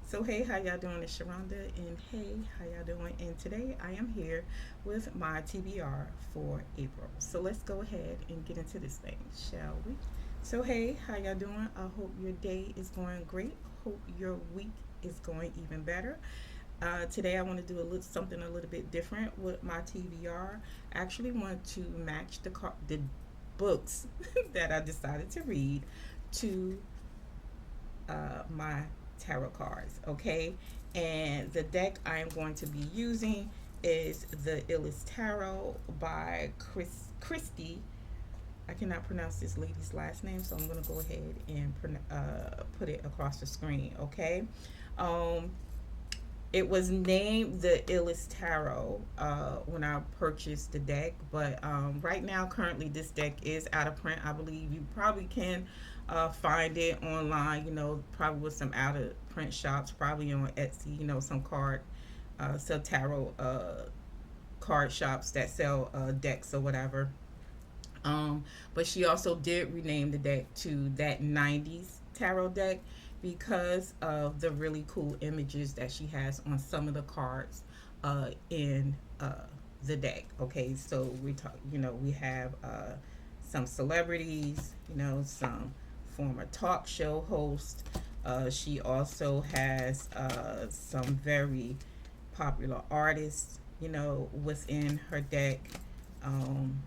So hey, how y'all doing? It's Sharonda, and hey, how y'all doing? And today I am here with my TBR for April. So let's go ahead and get into this thing, shall we? So hey, how y'all doing? I hope your day is going great. Hope your week is going even better. Today I want to do a little something a little bit different with my TBR. I actually want to match the books that I decided to read to my tarot cards, okay? And the deck I am going to be using is the Illest Tarot by Christy. I cannot pronounce this lady's last name, so I'm going to go ahead and put it across the screen, okay? Um, it was named the Illest Tarot when I purchased the deck, but right now, currently, this deck is out of print. I believe you probably can find it online, probably with some out of print shops, probably on Etsy, some sell tarot card shops that sell decks or whatever. But she also did rename the deck to that 90s tarot deck because of the really cool images that she has on some of the cards in the deck. Okay, so we have some celebrities, some former talk show hosts. She also has some very popular artists, within her deck. Um,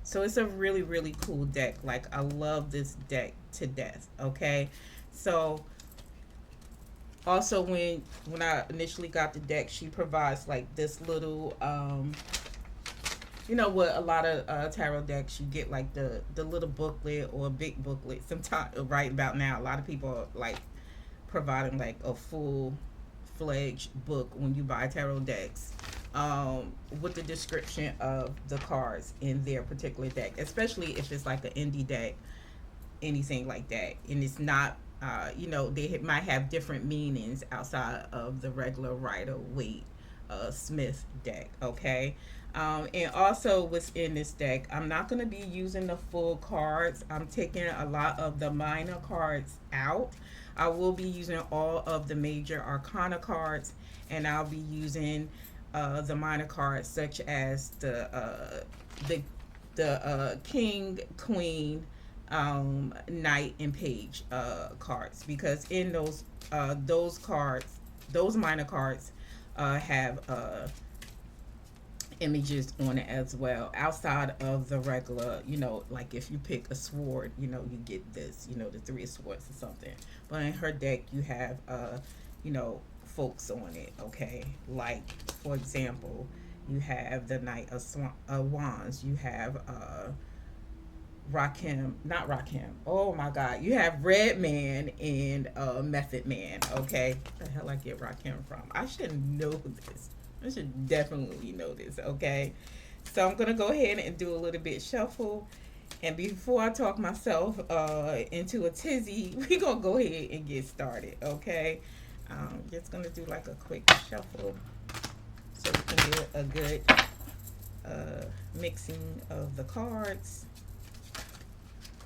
so it's a really, really cool deck. Like, I love this deck to death. Okay. So also when I initially got the deck, she provides like this little what a lot of tarot decks you get, like the little booklet or a big booklet. Sometimes right about now a lot of people are like providing like a full fledged book when you buy tarot decks, with the description of the cards in their particular deck, especially if it's like an indie deck, anything like that, and it's not they might have different meanings outside of the regular Rider Waite Smith deck. Okay. And also within this deck, I'm not going to be using the full cards. I'm taking a lot of the minor cards out. I will be using all of the major arcana cards, and I'll be using the minor cards such as the king, queen, knight, and page cards, because in those cards, those minor cards have images on it as well, outside of the regular, like if you pick a sword, you get this, the three of swords or something. But in her deck you have folks on it. Okay, like for example, you have the knight of wands, you have Rakim, not Rakim. Oh my God, you have Red Man and Method Man. Okay, where the hell I get Rakim from? I should know this. I should definitely know this. Okay, so I'm gonna go ahead and do a little bit shuffle. And before I talk myself into a tizzy, we're gonna go ahead and get started. Okay, just gonna do like a quick shuffle so we can get a good mixing of the cards.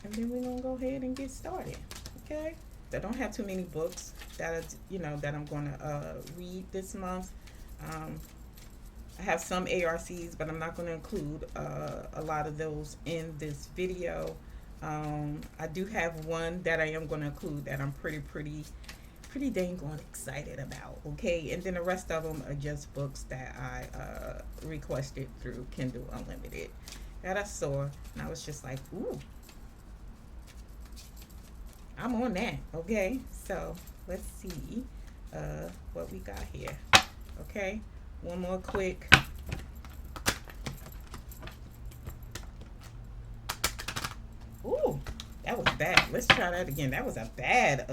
And then we're gonna go ahead and get started. Okay, I don't have too many books that I'm gonna read this month. I have some ARCs, but I'm not going to include a lot of those in this video. I do have one that I am going to include that I'm pretty dang on excited about. Okay, and then the rest of them are just books that I requested through Kindle Unlimited that I saw, and I was just like, ooh, I'm on that. Okay, so let's see what we got here. Okay, one more quick. Ooh, that was bad. Let's try that again. That was a bad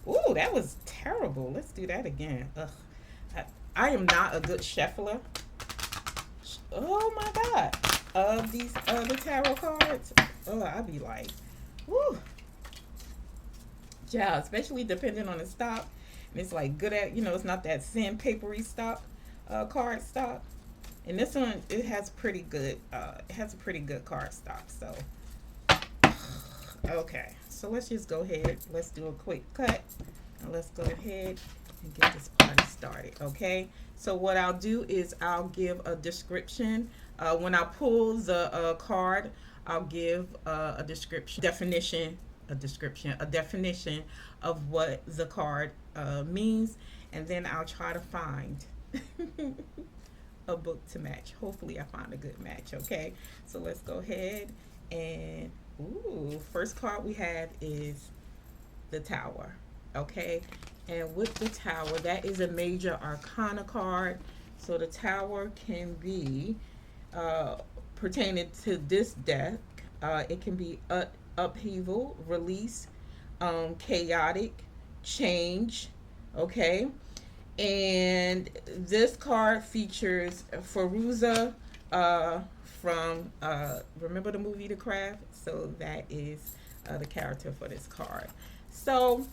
ooh, that was terrible. Let's do that again. Ugh. I am not a good shuffler. Oh my God. Of these other tarot cards. Oh, I'd be like, woo. Yeah, especially depending on the stock. And it's like good at, it's not that sandpapery stock, card stock. And this one, it has a pretty good card stock. So, okay. So let's just go ahead. Let's do a quick cut Now let's go ahead and get this party started, okay? So what I'll do is I'll give a description. When I pull the card, I'll give a description, a definition of what the card means, and then I'll try to find a book to match. Hopefully I find a good match, okay? So let's go ahead and, ooh, first card we have is the Tower, okay? And with the Tower, that is a major arcana card. So the Tower can be pertaining to this deck. It can be upheaval, release, chaotic, change, okay? And this card features Feruza from remember the movie The Craft? So that is the character for this card. So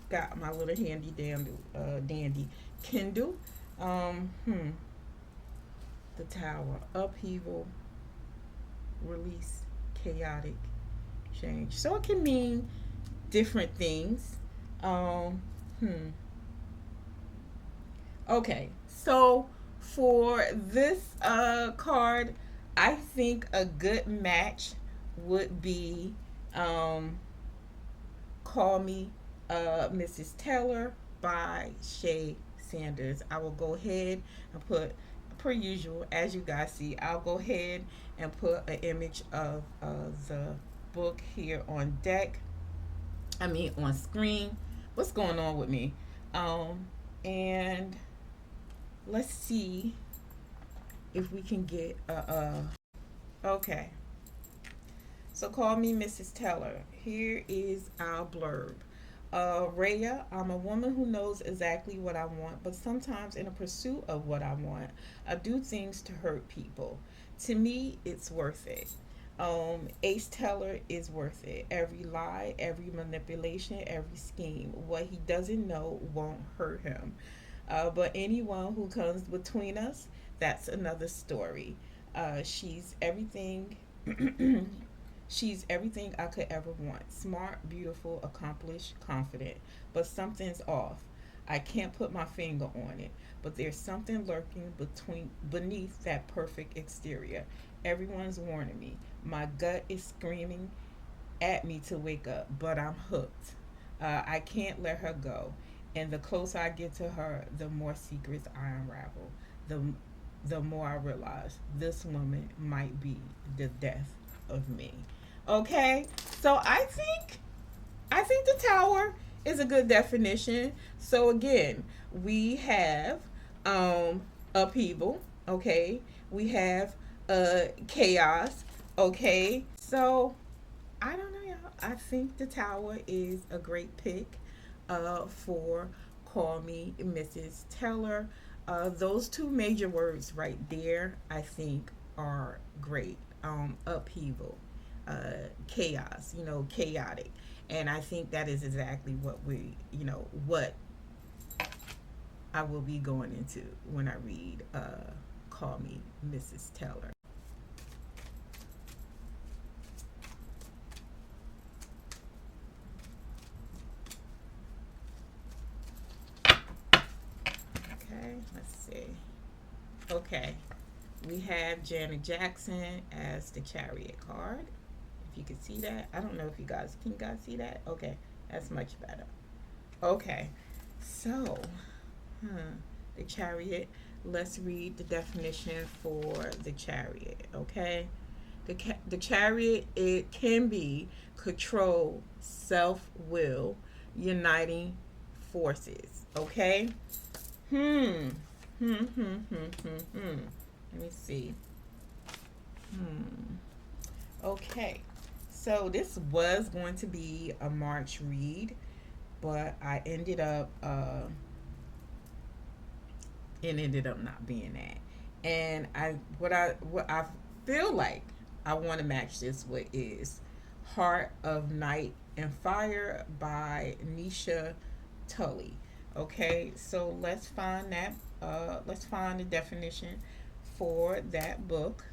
got my little handy dandy Kindle. The Tower, upheaval, release, chaotic, change. So it can mean different things. Okay, so for this card, I think a good match would be Call Me Mrs. Taylor by Shae Sanders. I will go ahead and put, per usual, as you guys see, I'll go ahead and put an image of the book here on deck. On screen. What's going on with me? And let's see if we can get okay. So Call Me Mrs. Taylor. Here is our blurb. Rhea, I'm a woman who knows exactly what I want, but sometimes in a pursuit of what I want, I do things to hurt people. To me, it's worth it. Ace Teller is worth it. Every lie, every manipulation, every scheme. What he doesn't know won't hurt him. But anyone who comes between us, that's another story. She's everything. She's everything I could ever want. Smart, beautiful, accomplished, confident. But something's off. I can't put my finger on it, but there's something lurking beneath that perfect exterior. Everyone's warning me. My gut is screaming at me to wake up, but I'm hooked. I can't let her go. And the closer I get to her, the more secrets I unravel. The more I realize this woman might be the death of me. Okay, so I think the Tower is a good definition. So again, we have upheaval. Okay, we have chaos. Okay, so I don't know, y'all. I think the Tower is a great pick for Call Me Mrs. Taylor. Those two major words right there, I think, are great. Upheaval, chaos, chaotic. And I think that is exactly what what I will be going into when I read Call Me Mrs. Taylor. Okay, let's see. Okay, we have Janet Jackson as the Chariot card. If you can see that. I don't know if you guys see that? Okay, that's much better. Okay, so the Chariot. Let's read the definition for the Chariot. Okay, the Chariot, it can be control, self-will, uniting forces. Okay. Hmm. Let me see. Okay. So this was going to be a March read, but I ended up it ended up not being that. And what I feel like I want to match this with is Heart of Night and Fire by Nisha Tuli. Okay, so let's find that. Let's find the definition for that book.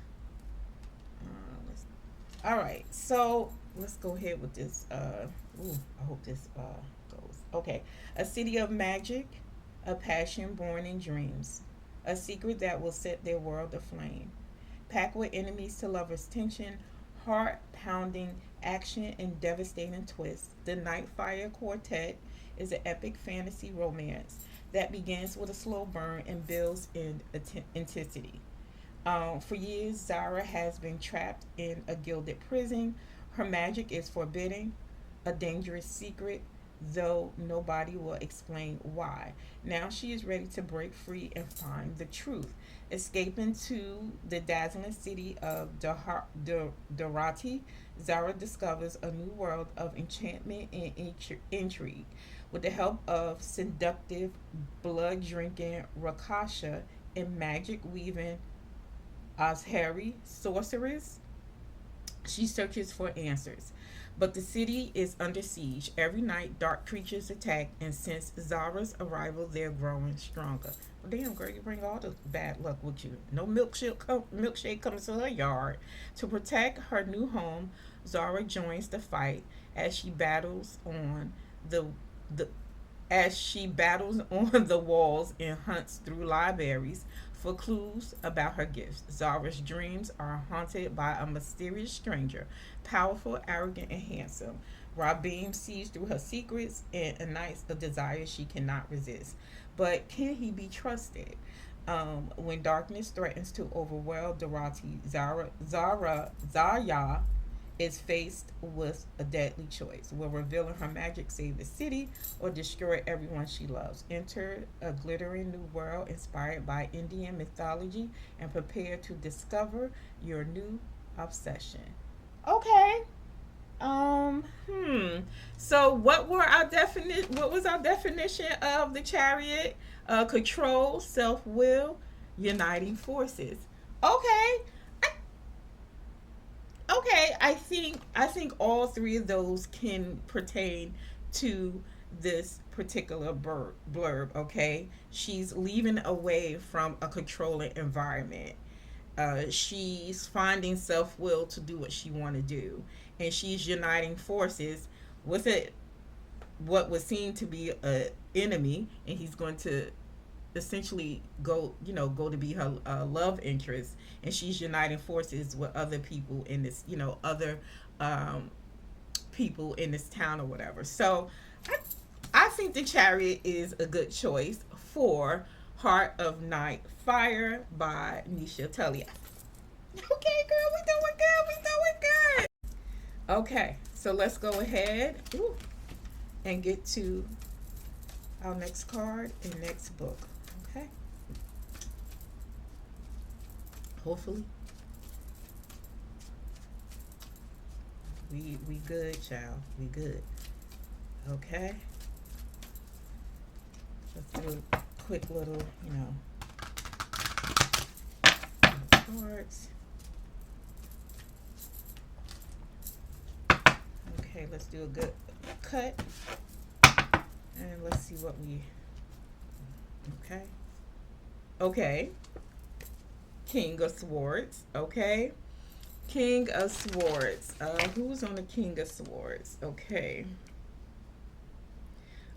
All right, so let's go ahead with this. I hope this goes Okay. A city of magic, a passion born in dreams, a secret that will set their world aflame. Packed with enemies to lovers' tension, heart pounding action, and devastating twists, the Nightfire Quartet is an epic fantasy romance that begins with a slow burn and builds in intensity. For years, Zara has been trapped in a gilded prison. Her magic is forbidden, a dangerous secret, though nobody will explain why. Now she is ready to break free and find the truth. Escaping to the dazzling city of Dorati, Zara discovers a new world of enchantment and intrigue. With the help of seductive, blood drinking Rakasha and magic weaving Ashari sorceress, she searches for answers. But the city is under siege. Every night, dark creatures attack, and since Zara's arrival, they're growing stronger. Well, damn, girl, you bring all the bad luck with you. No milkshake comes to her yard. To protect her new home, Zara joins the fight as she battles on the the as she battles on the walls and hunts through libraries for clues about her gifts. Zara's dreams are haunted by a mysterious stranger, powerful, arrogant, and handsome. Rabim sees through her secrets and ignites a desire she cannot resist. But can he be trusted? When darkness threatens to overwhelm Dorati, Zaya is faced with a deadly choice. Will revealing her magic save the city or destroy everyone she loves? Enter a glittering new world inspired by Indian mythology and prepare to discover your new obsession. Okay. So what was our definition of the chariot? Control, self-will, uniting forces. Okay. I think all three of those can pertain to this particular blurb. Okay, she's leaving away from a controlling environment. She's finding self will to do what she want to do, and she's uniting forces with it. What would seem to be a enemy, and he's going to essentially go to be her love interest, and she's uniting forces with other people in this, other um, people in this town or whatever. So I, I think the Chariot is a good choice for Heart of Night Fire by Nisha Tuli. Okay, girl, we doing good. We doing good. Okay, so let's go ahead and get to our next card and next book. Okay. Hopefully, we good, child. We good. Okay. Let's do a quick little, cards. Okay, let's do a good cut. And let's see what we. Okay. Okay. King of Swords. Okay. King of Swords. Who's on the King of Swords? Okay.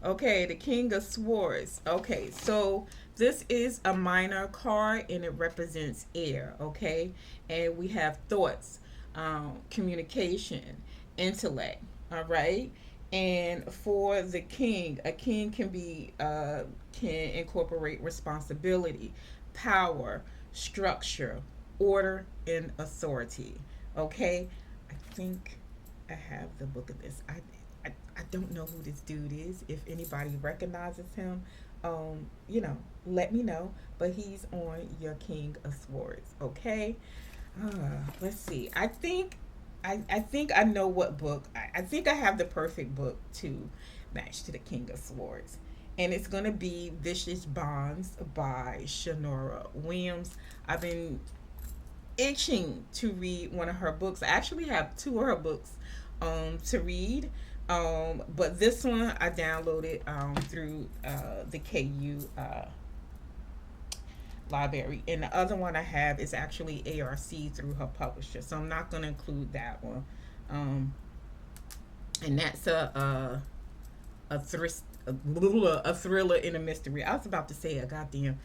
Okay, the King of Swords. Okay, so this is a minor card and it represents air. Okay, and we have thoughts, communication, intellect. All right. And for the king, a king can incorporate responsibility, power, structure, order, and authority. Okay, I think I have the book of this. I don't know who this dude is. If anybody recognizes him, let me know. But he's on your King of Swords. Okay, let's see. I think I know what book. I think I have the perfect book to match to the King of Swords. And it's going to be Vicious Bonds by Shanora Williams. I've been itching to read one of her books. I actually have two of her books to read. But this one I downloaded through the KU library, and the other one I have is actually ARC through her publisher, so I'm not going to include that one. And that's a a thriller and a mystery. I was about to say a goddamn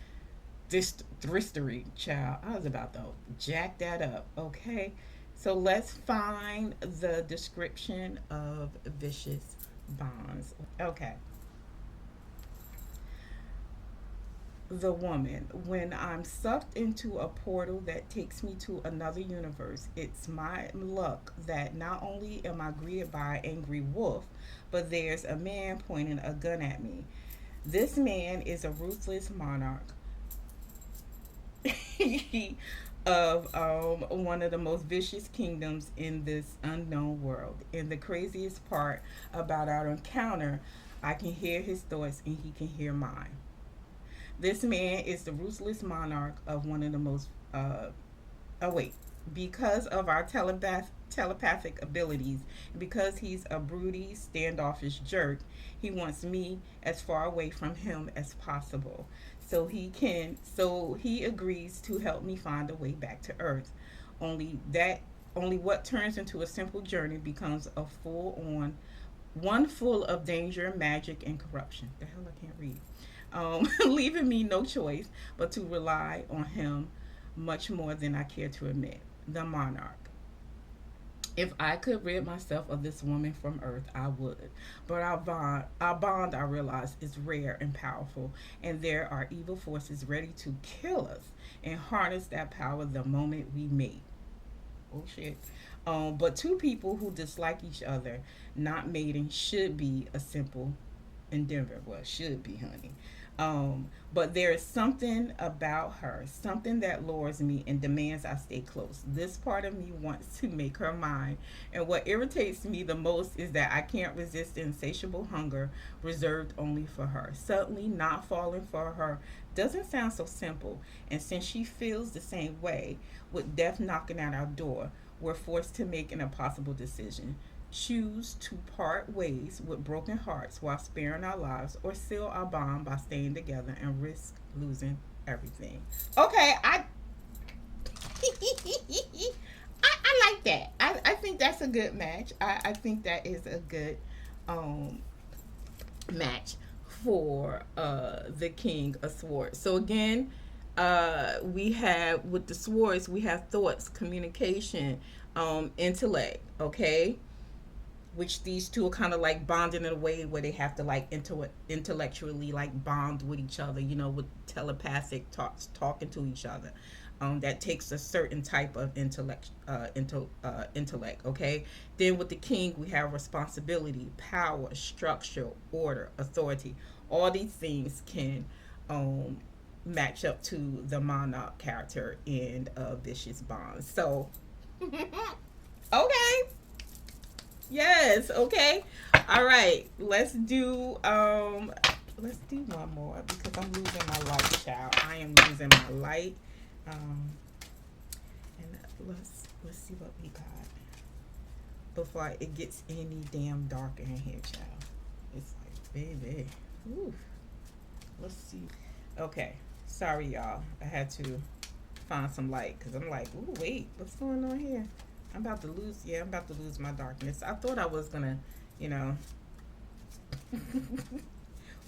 this thristery, child. I was about to jack that up. Okay, so let's find the description of vicious bonds. Okay, the woman. When I'm sucked into a portal that takes me to another universe, it's my luck that not only am I greeted by an angry wolf, but there's a man pointing a gun at me. This man is a ruthless monarch of one of the most vicious kingdoms in this unknown world. And the craziest part about our encounter, I can hear his thoughts and he can hear mine. This man is the ruthless monarch of one of the most. Oh wait, because of our telepathic abilities, because he's a broody, standoffish jerk, he wants me as far away from him as possible. So he agrees to help me find a way back to Earth. Only that only what turns into a simple journey becomes a full on one full of danger, magic, and corruption. The hell I can't read. Leaving me no choice but to rely on him much more than I care to admit. The monarch. If I could rid myself of this woman from Earth, I would. But our bond, I realize, is rare and powerful, and there are evil forces ready to kill us and harness that power the moment we mate. Oh shit. But two people who dislike each other, not mating, should be a simple endeavor. Well, should be, honey. But there is something about her, something that lures me and demands I stay close. This part of me wants to make her mine. And what irritates me the most is that I can't resist the insatiable hunger reserved only for her. Suddenly, not falling for her doesn't sound so simple. And since she feels the same way, with death knocking at our door, we're forced to make an impossible decision. Choose to part ways with broken hearts while sparing our lives, or seal our bond by staying together and risk losing everything. Okay, I like that. I think that's a good match. I think that is a good um match for the King of Swords. So again, we have with the swords, we have thoughts, communication, intellect, okay, which these two are kind of like bonding in a way where they have to like intellectually like bond with each other, with telepathic talks, talking to each other. That takes a certain type of intellect. Okay. Then with the king, we have responsibility, power, structure, order, authority. All these things can match up to the monarch character in Vicious Bonds. So, okay. Yes, okay. All right. Let's do one more because I'm losing my light, child. I am losing my light. And let's see what we got before it gets any damn darker in here, child. It's like, baby. Ooh. Let's see. Okay. Sorry, y'all. I had to find some light because I'm like, ooh, wait, what's going on here? I'm about to lose my darkness. I thought I was gonna,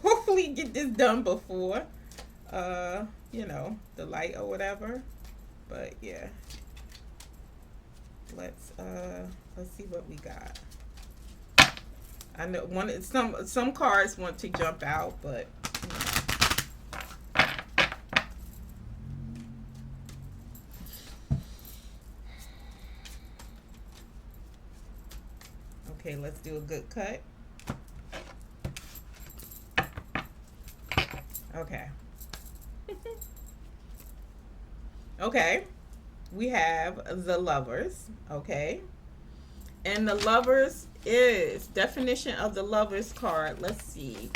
hopefully get this done before, the light or whatever. But yeah, let's see what we got. I know some cards want to jump out, but okay, let's do a good cut. Okay. Okay. We have the Lovers. Okay. And the Lovers is definition of the Lovers card. Let's see.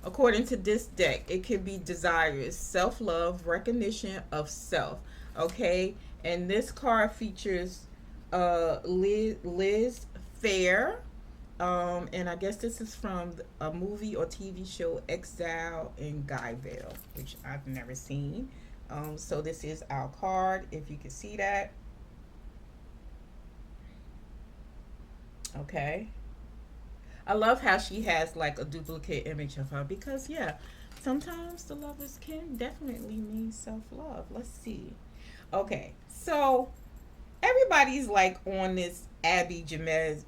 According to this deck, it could be desires, self-love, recognition of self. Okay. And this card features Liz Fair. And I guess this is from a movie or TV show, Exile in Guyville, which I've never seen. So this is our card, if you can see that. Okay. I love how she has like a duplicate image of her because yeah, sometimes the lovers can definitely need self love. Let's see. Okay, so everybody's like on this Abbey Jimenez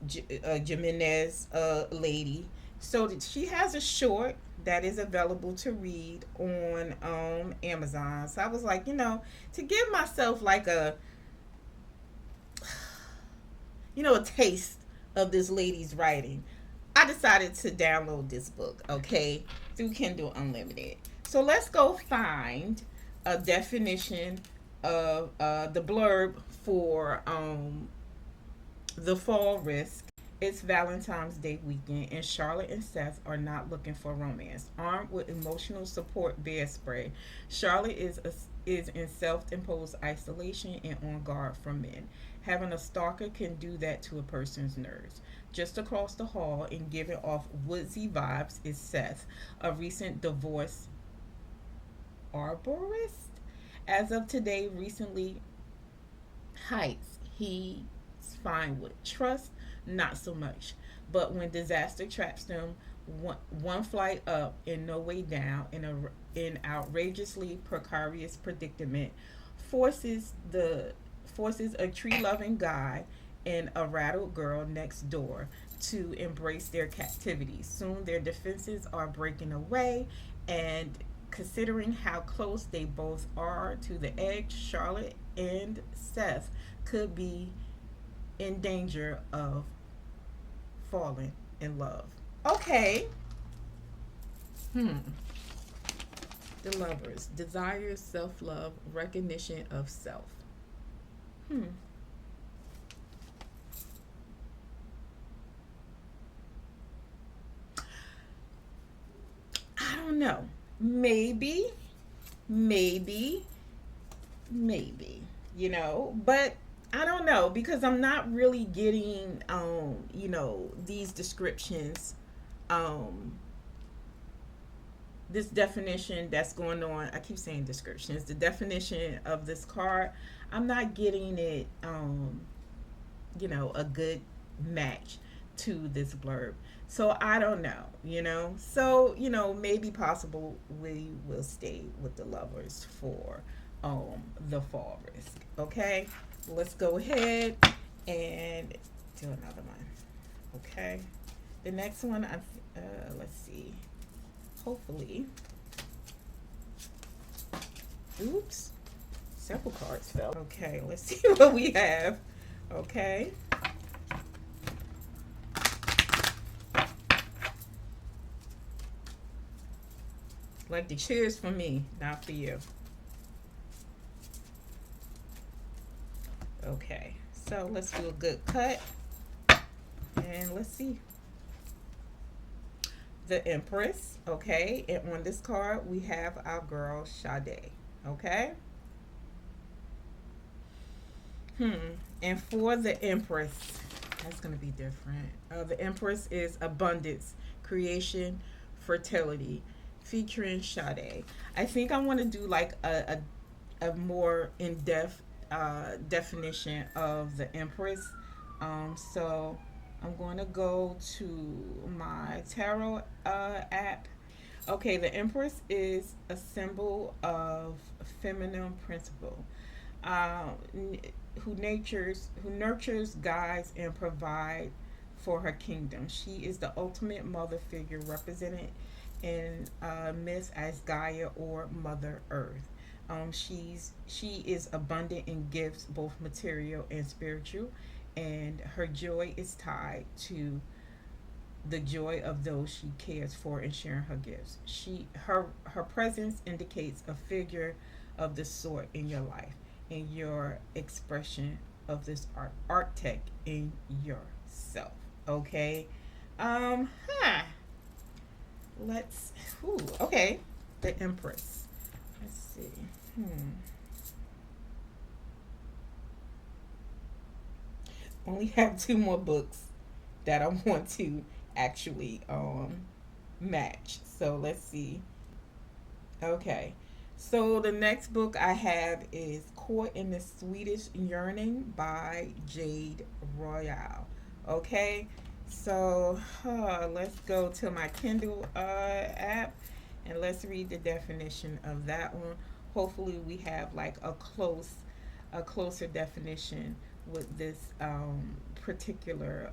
lady. So she has a short that is available to read on Amazon. So I was like, to give myself like a taste of this lady's writing, I decided to download this book, okay, through Kindle Unlimited. So let's go find a definition of the blurb for the fall risk. It's Valentine's Day weekend, and Charlotte and Seth are not looking for romance. Armed with emotional support bear spray, Charlotte is in self-imposed isolation and on guard from men. Having a stalker can do that to a person's nerves. Just across the hall and giving off woodsy vibes is Seth, a recent divorce arborist. As of today, recently heights. He's fine with trust, not so much. But when disaster traps them one flight up and no way down in an outrageously precarious predicament, forces a tree loving guy and a rattled girl next door to embrace their captivity. Soon their defenses are breaking away, and considering how close they both are to the edge, Charlotte and Seth could be in danger of falling in love. Okay. The lovers. Desires, self love, recognition of self. Hmm. I don't know. Maybe, maybe, maybe, but I don't know because I'm not really getting, these descriptions, um, this definition that's going on. I keep saying descriptions. The definition of this card, I'm not getting it, a good match to this blurb. So I don't know. So, maybe possible we will stay with the lovers for the fall risk. Okay? Let's go ahead and do another one. Okay? The next one, let's see. Hopefully. Oops. Several cards fell. Okay, let's see what we have. Okay. Like the cheers for me, not for you. Okay, so let's do a good cut. And let's see. The Empress, okay? And on this card, we have our girl, Sade, okay? And for the Empress, that's going to be different. The Empress is abundance, creation, fertility, featuring Sade. I think I want to do like a more in-depth definition of the Empress. So I'm going to go to my tarot app. Okay, the Empress is a symbol of feminine principle, uh, who nurtures, guides, and provide for her kingdom. She is the ultimate mother figure represented in myth as Gaia or Mother Earth. She is abundant in gifts, both material and spiritual, and her joy is tied to the joy of those she cares for and sharing her gifts. Her presence indicates a figure of this sort in your life and your expression of this archetype in yourself. Okay. Huh. Let's. Ooh. Okay. The Empress. Let's see. Only have two more books that I want to actually match. So let's see. Okay. So the next book I have is Caught in the Sweetest Yearning by Jade Royale. Okay. So let's go to my Kindle app and let's read the definition of that one. Hopefully, we have like a closer definition with this particular.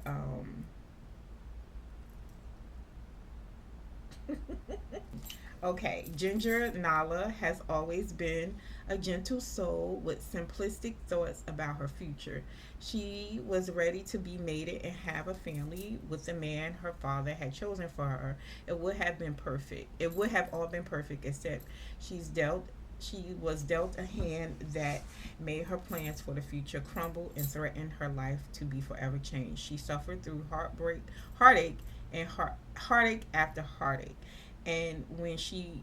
Okay, Ginger Nala has always been a gentle soul with simplistic thoughts about her future. She was ready to be mated and have a family with the man her father had chosen for her. It would have been perfect. It would have all been perfect except she was dealt a hand that made her plans for the future crumble and threatened her life to be forever changed. She suffered through heartache, heartache after heartache and when she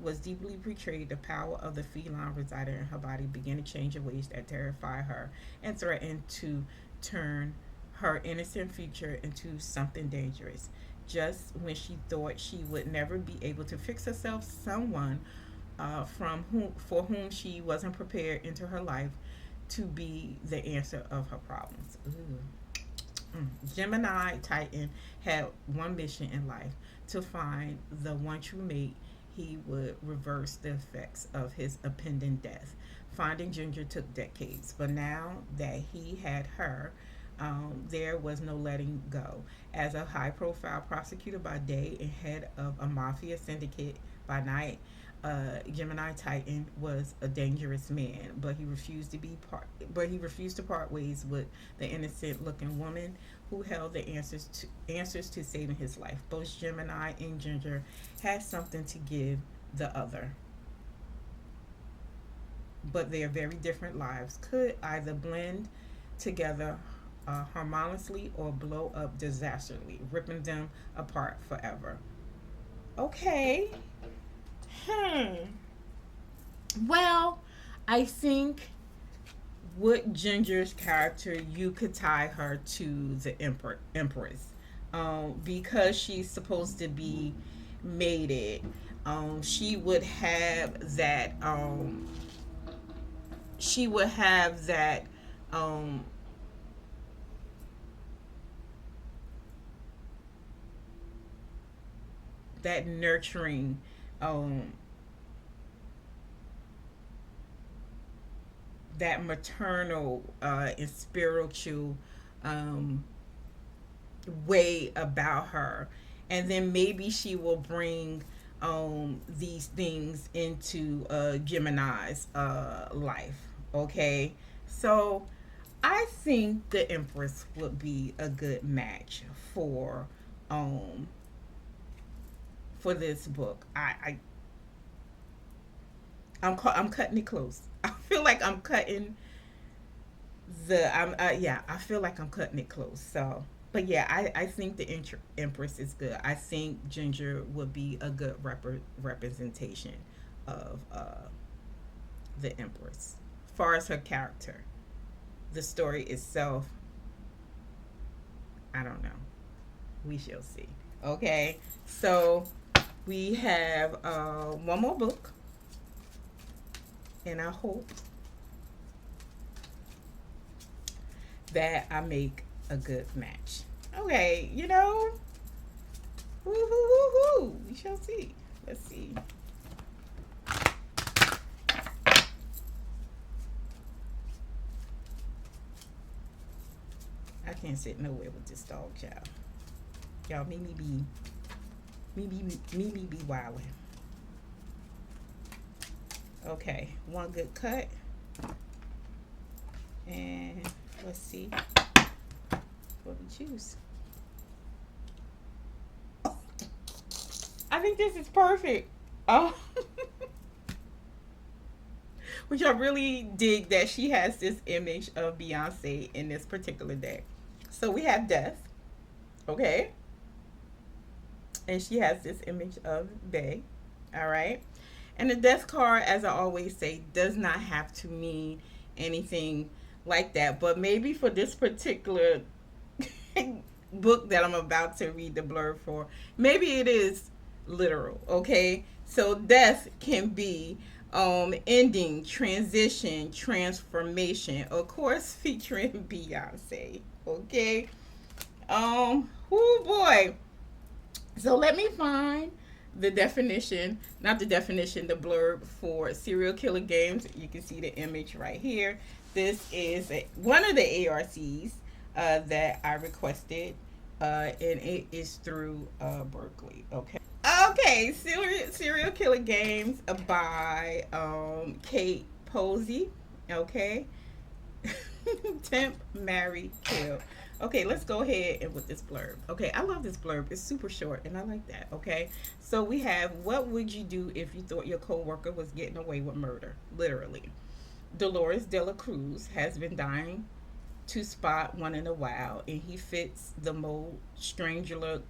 was deeply betrayed, the power of the feline residing in her body began to change in ways that terrified her and threatened to turn her innocent future into something dangerous. Just when she thought she would never be able to fix herself, someone for whom she wasn't prepared into her life to be the answer of her problems. Ooh. Gemini Titan had one mission in life to find the one true mate. He would reverse the effects of his impending death. Finding Ginger took decades, but now that he had her, there was no letting go. As a high profile prosecutor by day and head of a mafia syndicate by night, Gemini Titan was a dangerous man, but he refused to part ways with the innocent-looking woman who held the answers to saving his life. Both Gemini and Ginger had something to give the other, but their very different lives could either blend together harmoniously or blow up disastrously, ripping them apart forever. Okay. Hmm. Well, I think with Ginger's character, you could tie her to the Empress, because she's supposed to be mated. She would have that. She would have that. Um, that nurturing. Um, that maternal and spiritual um, way about her, and then maybe she will bring these things into Gemini's life. Okay, so I think the Empress would be a good match for um this book. I'm cutting it close. I feel like I'm cutting the I'm yeah, I feel like I'm cutting it close. So, but yeah, I think the Empress is good. I think Ginger would be a good representation of the Empress. As far as her character, the story itself, I don't know. We shall see. Okay, so we have one more book, and I hope that I make a good match. Okay, woo hoo hoo hoo. We shall see. Let's see. I can't sit nowhere with this dog, child. Y'all, me be wildin'. Okay, one good cut, and let's see what we choose. I think this is perfect. Oh, which I really dig that she has this image of Beyonce in this particular deck. So we have Death, okay, and she has this image of Bay. All right. And the Death card, as I always say, does not have to mean anything like that. But maybe for this particular book that I'm about to read the blurb for, maybe it is literal, okay? So death can be ending, transition, transformation, of course, featuring Beyonce, okay? Oh boy. So let me find the definition, not the definition, the blurb for serial killer games. You can see the image right here. This is one of the ARCs that I requested, and it is through Berkeley. Okay. Okay, serial killer games by Kate Posey. Okay. Temp, marry, kill. Okay, let's go ahead and with this blurb. Okay, I love this blurb. It's super short and I like that. Okay, so we have, what would you do if you thought your coworker was getting away with murder? Literally. Dolores De La Cruz has been dying to spot one in a while, and he fits the mold strangler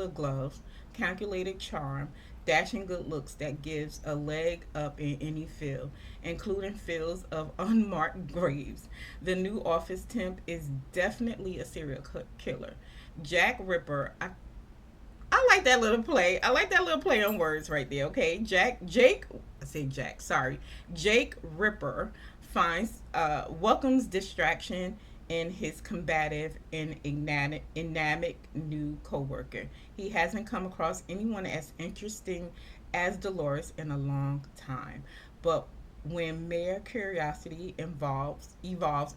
gloves, calculated charm, dashing good looks that gives a leg up in any field, including fields of unmarked graves. The new office temp is definitely a serial killer. Jack Ripper. I like that little play. I like that little play on words right there. Okay, Jake. I say Jack. Sorry, Jake Ripper finds welcomes distraction in his combative and enigmatic new coworker. He hasn't come across anyone as interesting as Dolores in a long time, but when mere curiosity evolves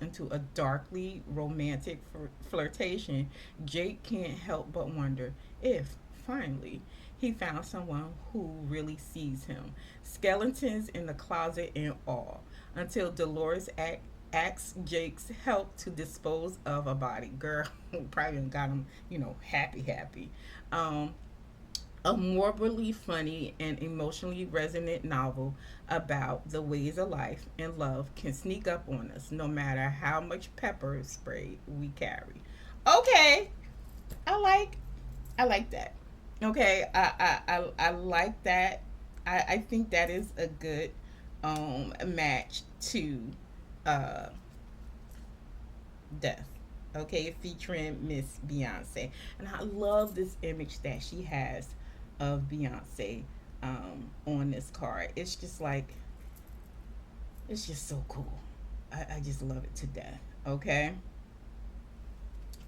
into a darkly romantic flirtation, Jake can't help but wonder if, finally, he found someone who really sees him. Skeletons in the closet and all, until Dolores asks Jake's help to dispose of a body. Girl, probably got him, happy. Um, a morbidly funny and emotionally resonant novel about the ways of life and love can sneak up on us no matter how much pepper spray we carry. Okay, I like I like that. Okay, I like that. I think that is a good match to uh Death. Okay, featuring Miss Beyonce. And I love this image that she has of Beyonce on this card. It's just like, it's just so cool. I just love it to death. Okay,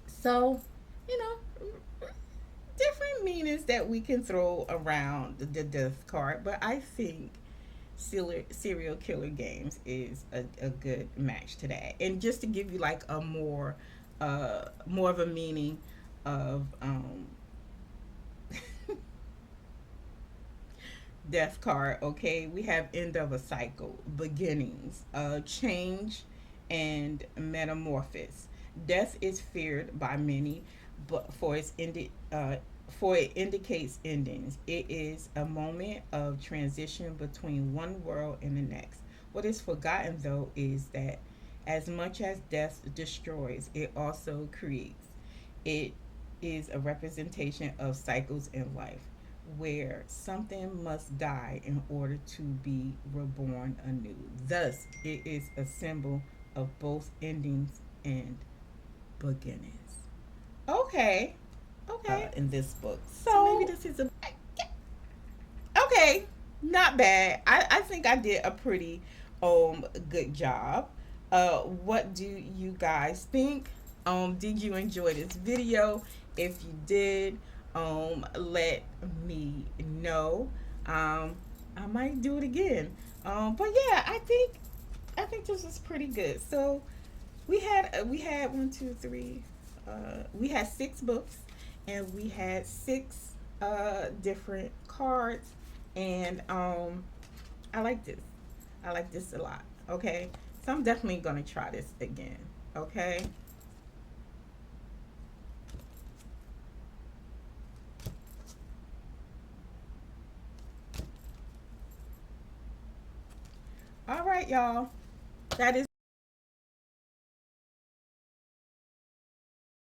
so, you know, different meanings that we can throw around the death card, but I think serial killer games is a good match to that. And just to give you like a more of a meaning of death card. Okay, we have end of a cycle, beginnings, change, and metamorphosis. Death is feared by many, but for it indicates endings. It is a moment of transition between one world and the next. What is forgotten, though, is that as much as death destroys, it also creates. It is a representation of cycles in life, where something must die in order to be reborn anew. Thus, it is a symbol of both endings and beginnings. Okay, okay. In this book, so maybe this is a okay. Not bad. I think I did a pretty good job. What do you guys think? Did you enjoy this video? If you did, let me know. I might do it again. But yeah, I think this was pretty good. So we had one, two, three. We had 6 books, and we had 6 different cards, and I like this. I like this a lot. Okay, so I'm definitely gonna try this again. Okay. All right, y'all. That is